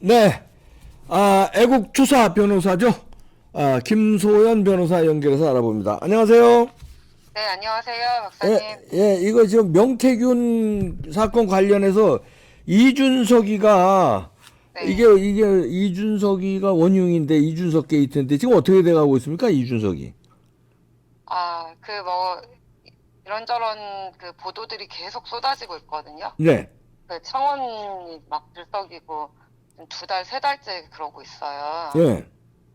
네, 애국 추사 변호사죠. 김소연 변호사 연결해서 알아봅니다. 안녕하세요. 네, 안녕하세요, 예, 박사님. 예, 이거 지금 명태균 사건 관련해서 이준석이가 네. 이게 이준석이가 원흉인데 이준석 게이트인데 지금 어떻게 돼가고 있습니까, 이준석이? 뭐, 이런저런 그 보도들이 계속 쏟아지고 있거든요. 네, 그 청원이 막 들썩이고, 2달, 3달째 그러고 있어요. 예,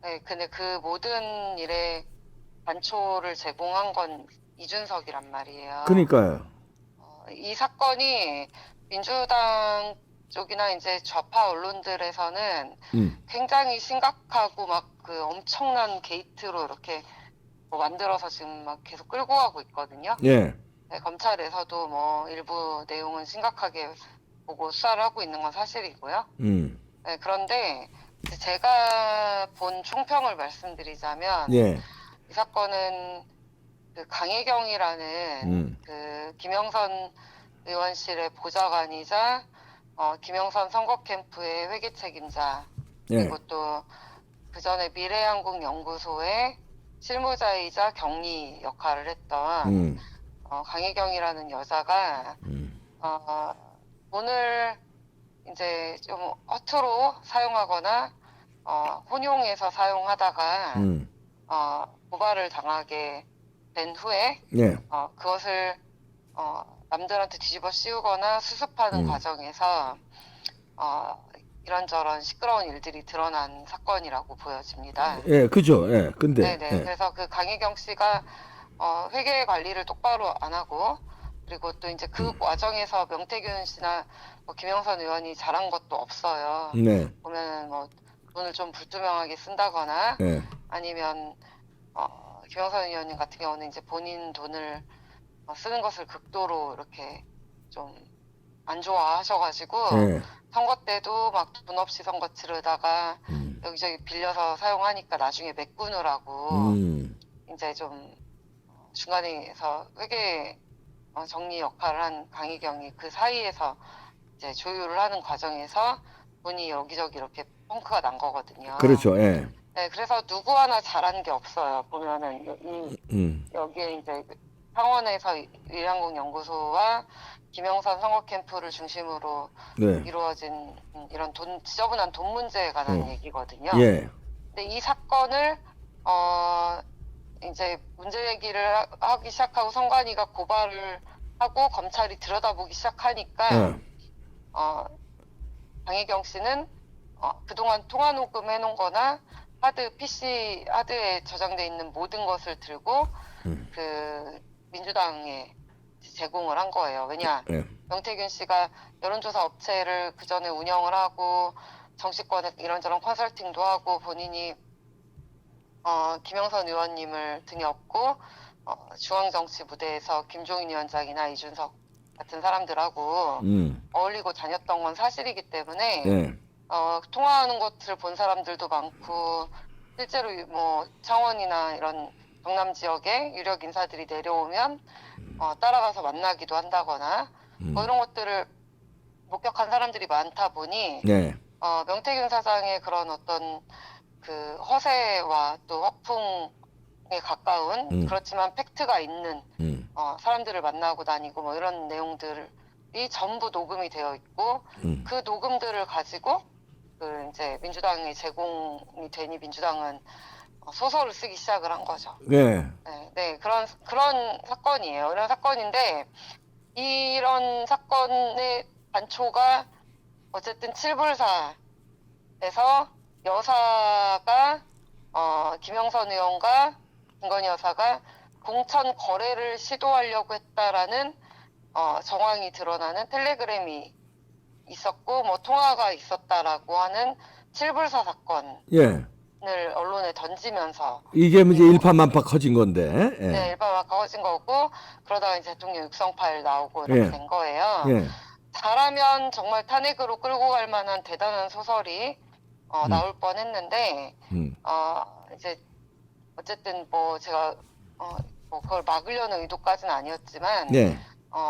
네, 근데 그 모든 일에 단초를 제공한 건 이준석이란 말이에요. 그러니까요. 이 사건이 민주당 쪽이나 이제 좌파 언론들에서는 음, 굉장히 심각하고 막 그 엄청난 게이트로 이렇게 뭐 만들어서 지금 막 계속 끌고 가고 있거든요. 예, 네, 검찰에서도 뭐 일부 내용은 심각하게 보고 수사를 하고 있는 건 사실이고요. 음, 네, 그런데 이제 제가 본 총평을 말씀드리자면 예, 이 사건은 그 강혜경이라는 음, 그 김영선 의원실의 보좌관이자 김영선 선거 캠프의 회계 책임자 예, 그리고 또 그 전에 미래한국연구소의 실무자이자 격리 역할을 했던 음, 강혜경이라는 여자가 음, 어, 돈을 이제 좀 허투루 사용하거나 혼용해서 사용하다가 음, 고발을 당하게 된 후에 예, 그것을 남들한테 뒤집어 씌우거나 수습하는 음, 과정에서 이런저런 시끄러운 일들이 드러난 사건이라고 보여집니다. 예, 그죠. 예, 근데, 네네. 예, 그래서 그 강혜경 씨가 회계 관리를 똑바로 안 하고 그리고 또 이제 그 과정에서 명태균 씨나 뭐 김영선 의원이 잘한 것도 없어요. 네, 보면은 뭐 돈을 좀 불투명하게 쓴다거나 예, 아니면 김영선 의원님 같은 경우는 이제 본인 돈을 쓰는 것을 극도로 이렇게 좀 안 좋아하셔가지고 예, 선거 때도 막 돈 없이 선거 치르다가 여기저기 빌려서 사용하니까 나중에 메꾸느라고 음, 이제 좀 중간에서 회계 정리 역할을 한 강희경이 그 사이에서 이제 조율을 하는 과정에서 돈이 여기저기 이렇게 펑크가 난 거거든요. 그렇죠. 예, 네, 그래서 누구 하나 잘한 게 없어요. 보면은 여기에 이제 창원에서 일양국연구소와 김영선 선거 캠프를 중심으로 네, 이루어진 이런 지저분한 돈 문제에 관한 얘기거든요. 예, 근데 이 사건을 이제 문제 제기를 하기 시작하고 선관위가 고발을 하고 검찰이 들여다보기 시작하니까 예, 어, 강혜경 씨는 그동안 통화 녹음 해놓은 거나 PC 하드에 저장돼 있는 모든 것을 들고 그 민주당에 제공을 한 거예요. 왜냐, 예, 명태균 씨가 여론조사 업체를 그 전에 운영을 하고 정치권에 이런저런 컨설팅도 하고 본인이 김영선 의원님을 등에 업고 중앙정치 무대에서 김종인 위원장이나 이준석 같은 사람들하고 어울리고 다녔던 건 사실이기 때문에 예, 통화하는 것을 본 사람들도 많고 실제로 뭐 창원이나 이런 경남 지역에 유력 인사들이 내려오면 따라가서 만나기도 한다거나 뭐 이런 것들을 목격한 사람들이 많다 보니 예, 명태균 사장의 그런 어떤 그 허세와 또 허풍에 가까운 그렇지만 팩트가 있는 사람들을 만나고 다니고 뭐 이런 내용들이 전부 녹음이 되어 있고 그 녹음들을 가지고 그 이제 민주당에 제공이 되니 민주당은 소설을 쓰기 시작을 한 거죠. 예, 네, 네, 그런 사건이에요. 이런 사건인데 이런 사건의 단초가 어쨌든 칠불사에서 여사가 김영선 의원과 김건희 여사가 공천 거래를 시도하려고 했다라는 정황이 드러나는 텔레그램이 있었고 뭐 통화가 있었다라고 하는 칠불사 사건을 예. 언론에 던지면서 이게 이제 일파만파 커진 건데, 네, 예, 일반화가 커진 거고 그러다가 이제 대통령 육성 파일 나오고 이렇게 예, 된 거예요. 예, 잘하면 정말 탄핵으로 끌고 갈 만한 대단한 소설이 나올 뻔했는데 음, 이제 어쨌든 뭐 제가 뭐 그걸 막으려는 의도까지는 아니었지만 예,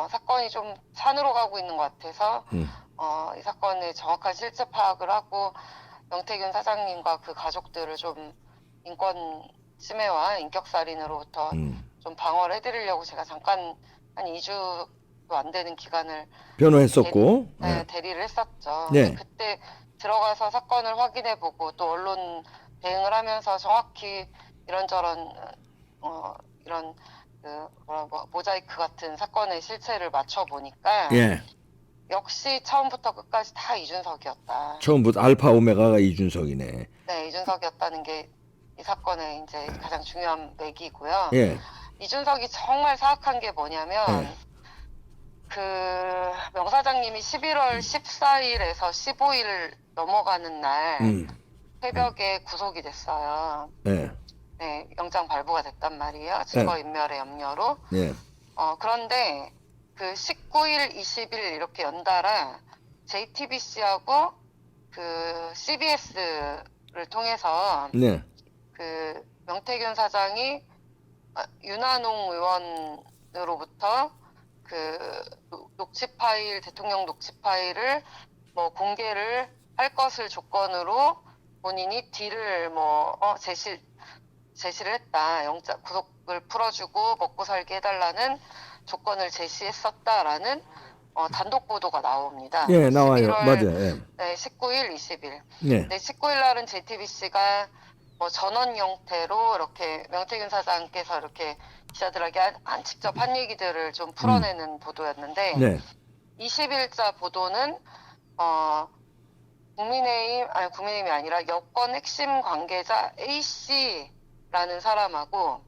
사건이 좀 산으로 가고 있는 것 같아서 이 사건의 정확한 실체 파악을 하고 명태균 사장님과 그 가족들을 좀 인권 침해와 인격살인으로부터 좀 방어를 해드리려고 제가 잠깐 한 2주도 안 되는 기간을 변호했었고. 대리를 했었죠. 네. 그때 들어가서 사건을 확인해보고 또 언론 대응을 하면서 정확히 이런저런 이런 모자이크 같은 사건의 실체를 맞춰보니까 예. 역시 처음부터 끝까지 다 이준석이었다. 처음부터 알파 오메가가 이준석이네. 네, 이준석이었다는 게 이 사건의 이제 가장 중요한 맥이고요. 예. 이준석이 정말 사악한 게 뭐냐면 그 명 사장님이 11월 14일에서 15일 넘어가는 날 새벽에 구속이 됐어요. 예. 네, 영장 발부가 됐단 말이에요. 증거인멸의 염려로. 예. 그런데 그 19일, 20일 이렇게 연달아 JTBC하고 그 CBS를 통해서 네. 그 명태균 사장이 윤한홍 의원으로부터 그 녹취 파일, 대통령 녹취 파일을 뭐 공개를 할 것을 조건으로 본인이 딜을 제시를 했다. 영장 구속을 풀어주고 먹고 살게 해달라는 조건을 제시했었다라는 단독 보도가 나옵니다. 예, 나와요. 11월, 맞아요. 예. 네, 19일, 20일. 네. 네, 19일 날은 JTBC가 전원 형태로 이렇게 명태균 사장께서 이렇게 기자들에게 직접 한 얘기들을 좀 풀어내는 보도였는데, 네. 20일자 보도는 국민의힘이 아니라 여권 핵심 관계자 A씨라는 사람하고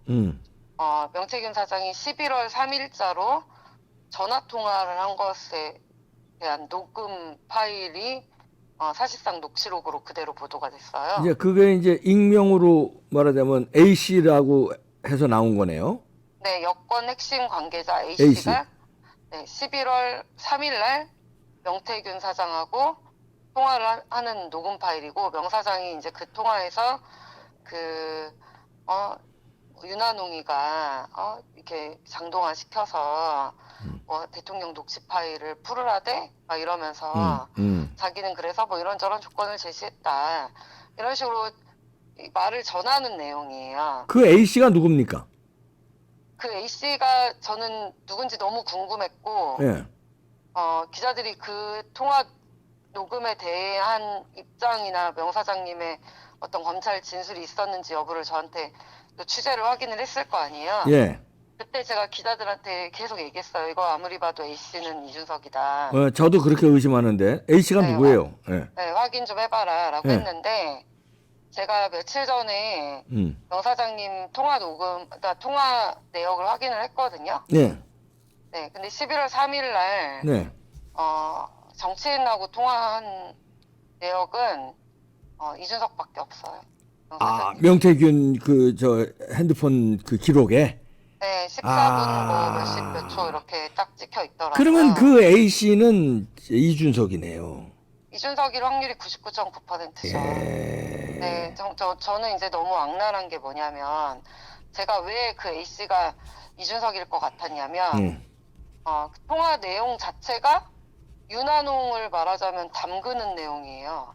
명태균 사장이 11월 3일자로 전화 통화를 한 것에 대한 녹음 파일이 사실상 녹취록으로 그대로 보도가 됐어요. 이제 그게 이제 익명으로 말하자면 A 씨라고 해서 나온 거네요. 네, 여권 핵심 관계자 A씨가 네, 11월 3일날 명태균 사장하고 통화를 하는 녹음 파일이고 명 사장이 이제 그 통화에서 윤한홍이가 이렇게 장동화 시켜서 대통령 녹취 파일을 풀으라대 막 이러면서 자기는 그래서 뭐 이런저런 조건을 제시했다 이런 식으로 말을 전하는 내용이에요. 그 A 씨가 누굽니까? 그 A 씨가 저는 누군지 너무 궁금했고 예. 기자들이 그 통화 녹음에 대한 입장이나 명 사장님의 어떤 검찰 진술이 있었는지 여부를 저한테 또 취재를 확인을 했을 거 아니에요. 예. 그때 제가 기자들한테 계속 얘기했어요. 이거 아무리 봐도 A씨는 이준석이다. 저도 그렇게 의심하는데 A 씨가 네, 누구예요? 예. 네, 확인 좀 해봐라 라고 했는데 제가 며칠 전에 명 사장님 통화 녹음, 그러니까 통화 내역을 확인을 했거든요. 네. 네, 근데 11월 3일 날 네. 정치인하고 통화한 내역은 이준석밖에 없어요. 명태균 저 핸드폰 그 기록에. 네, 14분 몇십 몇 초 이렇게 딱 찍혀 있더라고요. 그러면 그 A 씨는 이준석이네요. 이준석일 확률이 99.9%죠. 예. 네, 저는 이제 너무 악랄한 게 뭐냐면 제가 왜 그 A 씨가 이준석일 것 같았냐면 그 통화 내용 자체가 윤한홍을 말하자면 담그는 내용이에요.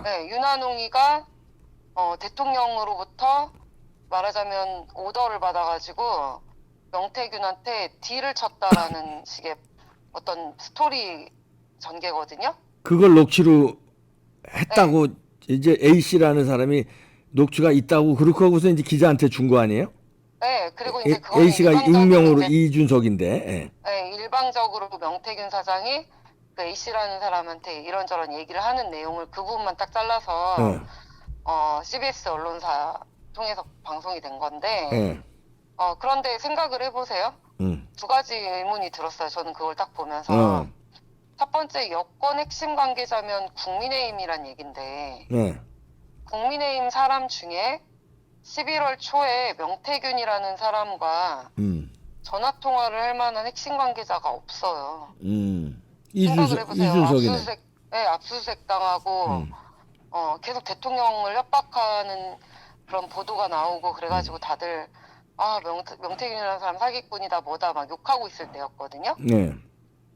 네, 윤한홍이가 대통령으로부터 말하자면 오더를 받아가지고 명태균한테 딜을 쳤다라는 식의 어떤 스토리 전개거든요. 그걸 녹취로 했다고 이제 A 씨라는 사람이 녹취가 있다고 그렇게 하고서 이제 기자한테 준 거 아니에요? 네, 그리고 이제 그건 A 씨가 익명으로 이준석인데. 예. 네, 일방적으로 명태균 사장이 그 A 씨라는 사람한테 이런저런 얘기를 하는 내용을 그 부분만 딱 잘라서 CBS 언론사 통해서 방송이 된 건데 그런데 생각을 해보세요. 두 가지 의문이 들었어요. 저는 그걸 딱 보면서 첫 번째 여권 핵심 관계자면 국민의힘이란 얘긴데 국민의힘 사람 중에 11월 초에 명태균이라는 사람과 전화 통화를 할 만한 핵심 관계자가 없어요. 생각을 해보세요. 압수수색 당하고 계속 대통령을 협박하는 그런 보도가 나오고 그래가지고 다들 명태균이라는 사람 사기꾼이다 뭐다 막 욕하고 있을 때였거든요. 네.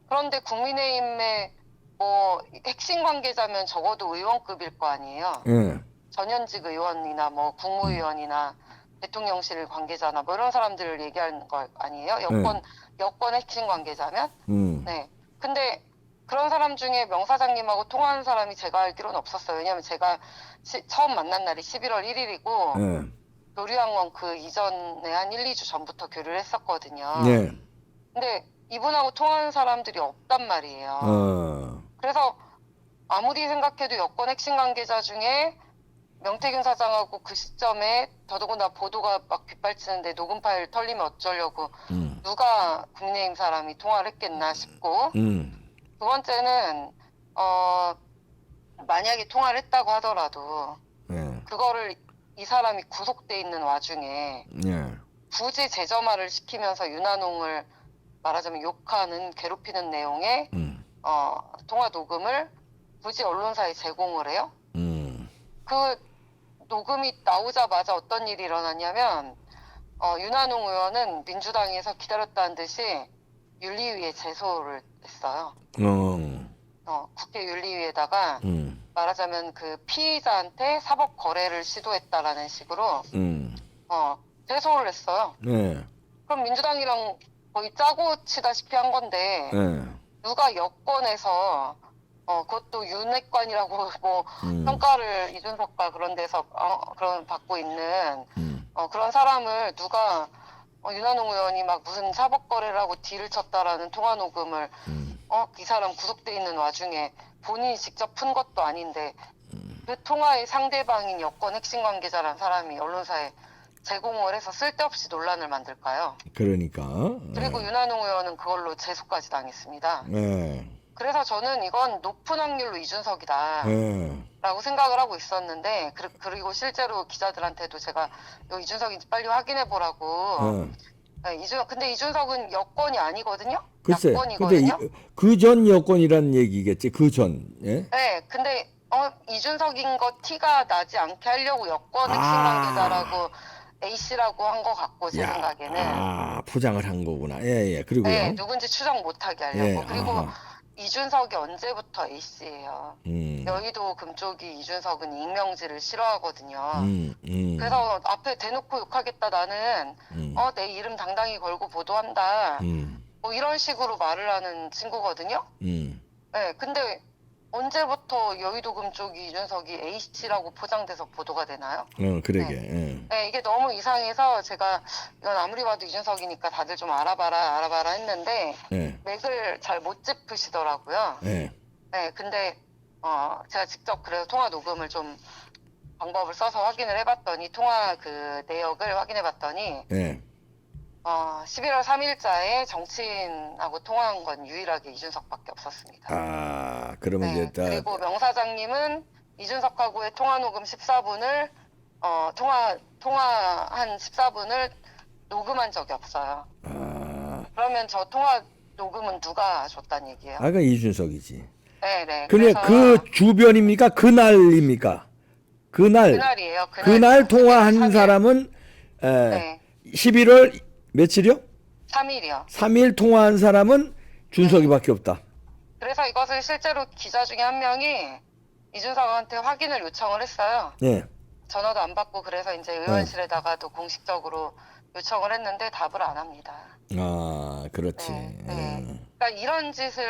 그런데 국민의힘의 뭐 핵심 관계자면 적어도 의원급일 거 아니에요. 예. 전현직 의원이나 뭐 국무위원이나 대통령실 관계자나 뭐 이런 사람들을 얘기하는 거 아니에요? 여권 핵심 관계자면? 네. 근데 그런 사람 중에 명 사장님하고 통화한 사람이 제가 알기로는 없었어요. 왜냐면 제가 처음 만난 날이 11월 1일이고 예. 교류양원 그 이전에 한 1, 2주 전부터 교류를 했었거든요. 예. 근데 이분하고 통화한 사람들이 없단 말이에요. 어. 그래서 아무리 생각해도 여권 핵심 관계자 중에 명태균 사장하고 그 시점에 더더군다나 보도가 막 빗발치는데 녹음 파일 털리면 어쩌려고 누가 국민의힘 사람이 통화를 했겠나 싶고 두 번째는 만약에 통화를 했다고 하더라도 예. 그거를 이 사람이 구속돼 있는 와중에 예. 굳이 재점화를 시키면서 윤한홍을 말하자면 욕하는 괴롭히는 내용의 통화 녹음을 굳이 언론사에 제공을 해요. 그 녹음이 나오자마자 어떤 일이 일어났냐면 윤한홍 의원은 민주당에서 기다렸다는 듯이 윤리위에 제소를 했어요. 국회 윤리위에다가 말하자면 그 피의자한테 사법 거래를 시도했다라는 식으로 제소를 했어요. 네. 그럼 민주당이랑 거의 짜고 치다시피 한 건데 네. 누가 여권에서 그것도 윤핵관이라고 뭐 평가를 이준석과 그런 데서 그런 받고 있는 그런 사람을 누가 윤한홍 의원이 막 무슨 사법 거래를 하고 딜을 쳤다라는 통화 녹음을 이 사람 구속돼 있는 와중에 본인이 직접 푼 것도 아닌데 그 통화의 상대방인 여권 핵심 관계자라는 사람이 언론사에 제공을 해서 쓸데없이 논란을 만들까요? 그러니까. 그리고 윤한홍 의원은 그걸로 제소까지 당했습니다. 네. 그래서 저는 이건 높은 확률로 이준석이다 네. 라고 생각을 하고 있었는데 그리고 실제로 기자들한테도 제가 이거 이준석인지 빨리 확인해 보라고 근데 이준석은 여권이 아니거든요? 글쎄. 야권이거든요? 근데 그 전 여권이란 얘기겠지. 그 전. 예? 네, 근데 이준석인 거 티가 나지 않게 하려고 여권 핵심 관계자라고 A씨라고 한 것 같고 제 생각에는 포장을 한 거구나. 예. 그리고요. 네, 누군지 추정 못하게 하려고. 예. 그리고 이준석이 언제부터 A씨예요. 여의도 금쪽이 이준석은 익명지를 싫어하거든요. 그래서 앞에 대놓고 욕하겠다 나는 내 이름 당당히 걸고 보도한다. 뭐 이런 식으로 말을 하는 친구거든요. 네, 근데 언제부터 여의도 금쪽이 이준석이 A씨라고 포장돼서 보도가 되나요? 그러게. 네. 네, 이게 너무 이상해서 제가 이건 아무리 봐도 이준석이니까 다들 좀 알아봐라 했는데 맥을 잘 못 짚으시더라고요. 네. 네, 근데 제가 직접 그래서 통화 녹음을 좀 방법을 써서 확인을 해봤더니 통화 그 내역을 확인해봤더니 11월 3일자에 정치인하고 통화한 건 유일하게 이준석밖에 없었습니다. 그러면 이제 그리고 명 사장님은 이준석하고의 통화 녹음 14분을 통화한 14분을 녹음한 적이 없어요. 그러면 저 통화 녹음은 누가 줬단 얘기예요? 아까 이준석이지. 네. 근데 그 주변입니까? 그날입니까? 그날이에요. 그날 통화한 3일. 사람은 11월 며칠이요? 3일이요. 3일 통화한 사람은 준석이밖에 없다. 그래서 이것을 실제로 기자 중에 한 명이 이준석한테 확인을 요청을 했어요. 네. 전화도 안 받고 그래서 이제 의원실에다가도 공식적으로 요청을 했는데 답을 안 합니다. 그렇지. 그러니까 이런 짓을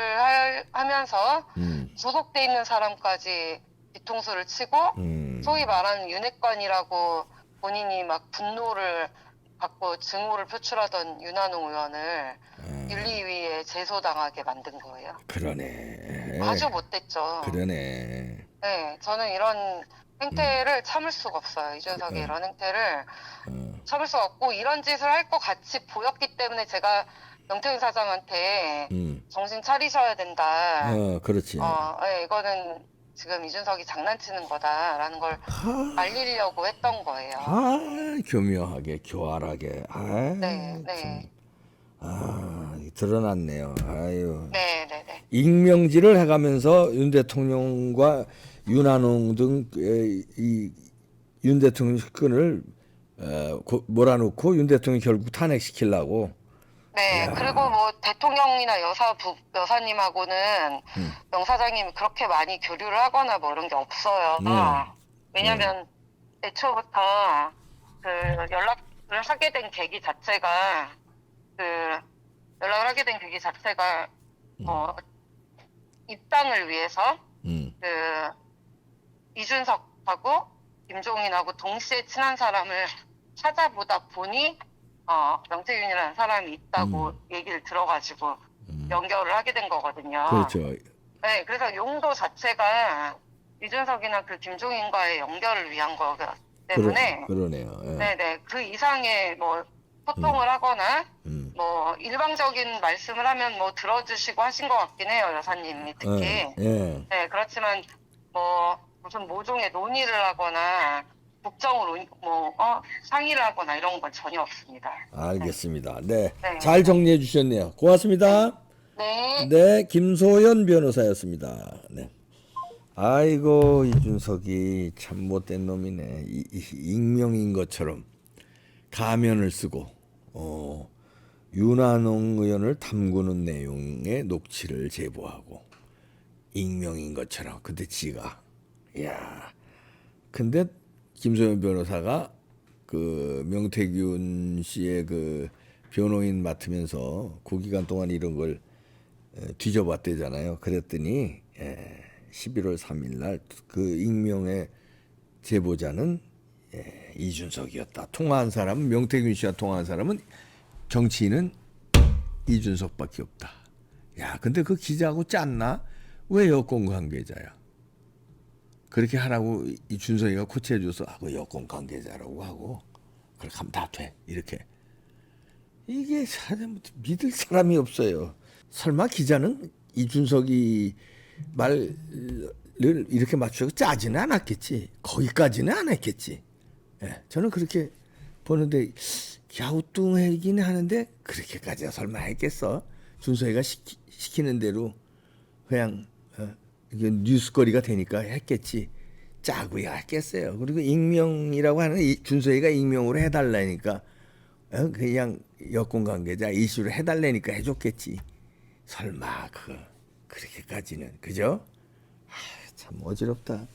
하면서 구속돼 있는 사람까지 뒤통수를 치고 소위 말하는 윤핵관이라고 본인이 막 분노를 갖고 증오를 표출하던 윤한홍 의원을 윤리위에 제소당하게 만든 거예요. 그러네. 아주 못됐죠. 그러네. 네, 저는 이런 행태를 참을 수가 없어요. 이준석의 이런 행태를 참을 수가 없고 이런 짓을 할 것 같이 보였기 때문에 제가 명태균 사장한테 정신 차리셔야 된다. 그렇지. 네, 이거는 지금 이준석이 장난치는 거다라는 걸 알리려고 했던 거예요. 교묘하게, 교활하게. 네. 드러났네요. 아유. 네. 익명지를 해가면서 윤 대통령과 윤한홍 등 윤 대통령 측근을 몰아놓고 윤 대통령 결국 탄핵시키려고. 네, 그리고 뭐 대통령이나 여사님하고는 명 사장님이 그렇게 많이 교류를 하거나 뭐 이런 게 없어요. 왜냐면 애초부터 그 연락을 하게 된 계기 자체가 입당을 위해서 그 이준석하고 김종인하고 동시에 친한 사람을 찾아보다 보니 명태균이라는 사람이 있다고 얘기를 들어가지고 연결을 하게 된 거거든요. 그렇죠. 네, 그래서 용도 자체가 이준석이나 그 김종인과의 연결을 위한 거기 때문에 그러네요. 예. 네네 그 이상의 뭐 소통을 하거나 뭐 일방적인 말씀을 하면 뭐 들어주시고 하신 것 같긴 해요, 여사님이 특히. 예. 네, 그렇지만 뭐 무슨 모종의 논의를 하거나 국정을 상의를 하거나 이런 건 전혀 없습니다. 알겠습니다. 네. 네. 잘 정리해 주셨네요. 고맙습니다. 네. 네, 김소연 변호사였습니다. 네. 아이고, 이준석이 참 못된 놈이네. 익명인 것처럼 가면을 쓰고 윤한홍 의원을 담그는 내용의 녹취를 제보하고 익명인 것처럼. 근데 지가 근데 김소연 변호사가 그 명태균 씨의 그 변호인 맡으면서 그 기간 동안 이런 걸 뒤져봤대잖아요. 그랬더니 11월 3일 날 그 익명의 제보자는 이준석이었다. 통화한 사람은 명태균 씨와 통화한 사람은 정치인은 이준석밖에 없다. 야, 근데 그 기자하고 짰나? 왜 여권 관계자야? 그렇게 하라고 이준석이가 코치해줘서 그 여권 관계자라고 하고 그렇게 하면 다 돼. 이렇게. 이게 사람 믿을 사람이 없어요. 설마 기자는 이준석이 말을 이렇게 맞추고 짜지는 않았겠지. 거기까지는 안 했겠지. 저는 그렇게 보는데 갸우뚱하긴 하는데 그렇게까지 설마 했겠어? 준석이가 시키는 대로 그냥 이게 뉴스거리가 되니까 했겠지. 짜고야 했겠어요. 그리고 익명이라고 하는 준석이가 익명으로 해달라니까 그냥 여권 관계자 이슈를 해달라니까 해줬겠지. 설마 그렇게까지는 그죠? 참 어지럽다.